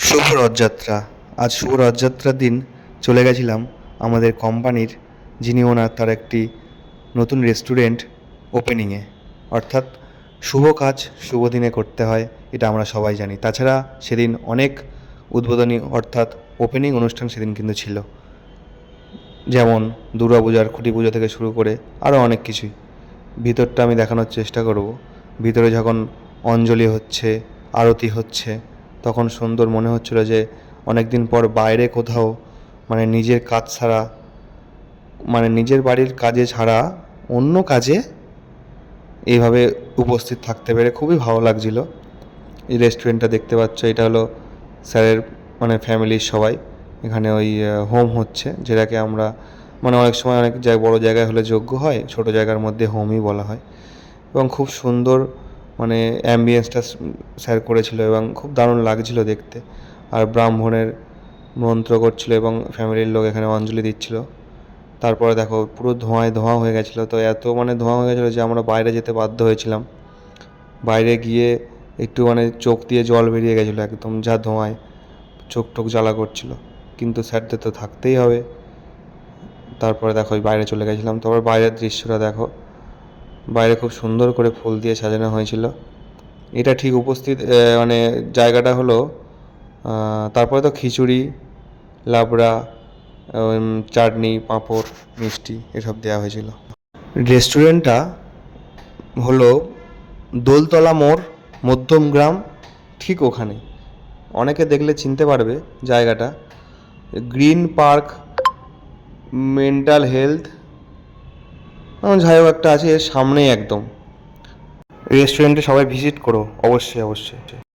শুভ রথযাত্রা। আজ শুভ রথযাত্রার দিন চলে গেছিলাম আমাদের কোম্পানির যিনি ওনার তার একটি নতুন রেস্টুরেন্ট ওপেনিংয়ে। অর্থাৎ শুভ কাজ শুভ দিনে করতে হয়, এটা আমরা সবাই জানি। তাছাড়া সেদিন অনেক উদ্বোধনী অর্থাৎ ওপেনিং অনুষ্ঠান সেদিন কিন্তু ছিল, যেমন দুর্গাপূজার খুঁটি পুজো থেকে শুরু করে আরও অনেক কিছুই। ভিতরটা আমি দেখানোর চেষ্টা করব। ভিতরে যখন অঞ্জলি হচ্ছে, আরতি হচ্ছে, তখন সুন্দর মনে হচ্ছিল যে অনেক দিন পর বাইরে কোথাও, মানে নিজের কাজ ছাড়া, মানে নিজের বাড়ির কাজে ছাড়া অন্য কাজে এইভাবে উপস্থিত থাকতে পেরে খুবই ভালো লাগছিল। এই রেস্টুরেন্টটা দেখতে পাচ্ছ, এটা হলো স্যারের মানে ফ্যামিলির সবাই। এখানে ওই হোম হচ্ছে, যেটাকে আমরা মানে অনেক সময় অনেক বড় জায়গায় হলে যজ্ঞ হয়, ছোট জায়গার মধ্যে হোমই বলা হয়। এবং খুব সুন্দর মানে অ্যাম্বিয়েন্সটা স্যার করেছিল এবং খুব দারুণ লাগছিল দেখতে। আর ব্রাহ্মণের মন্ত্র করছিল এবং ফ্যামিলির লোক এখানে অঞ্জলি দিচ্ছিল। তারপরে দেখো পুরো ধোঁয়ায় ধোঁয়া হয়ে গেছিলো, তো এত মানে ধোঁয়া হয়ে গেছিলো যে আমরা বাইরে যেতে বাধ্য হয়েছিলাম। বাইরে গিয়ে একটু মানে চোখ দিয়ে জল বেরিয়ে গেছিলো একদম, যা ধোঁয়ায় চোখ টোক জ্বালা করছিল, কিন্তু স্যারদের তো থাকতেই হবে। তারপরে দেখো বাইরে চলে গেছিলাম। তারপর বাইরের দৃশ্যটা দেখো, বাইরে খুব সুন্দর করে ফুল দিয়ে সাজানো হয়েছিল। এটা ঠিক উপস্থিত মানে জায়গাটা হলো, তারপরে তো খিচুড়ি, লাবড়া, চাটনি, পাঁপড়, মিষ্টি এসব দেওয়া হয়েছিল। রেস্টুরেন্টটা হলো দোলতলা মোড়, মধ্যমগ্রাম, ঠিক ওখানে। অনেকে দেখলে চিনতে পারবে জায়গাটা। গ্রিন পার্ক মেন্টাল হেলথ যাই হোক একটা আছে, এর সামনেই একদম। রেস্টুরেন্টে সবাই ভিজিট করো, অবশ্যই অবশ্যই।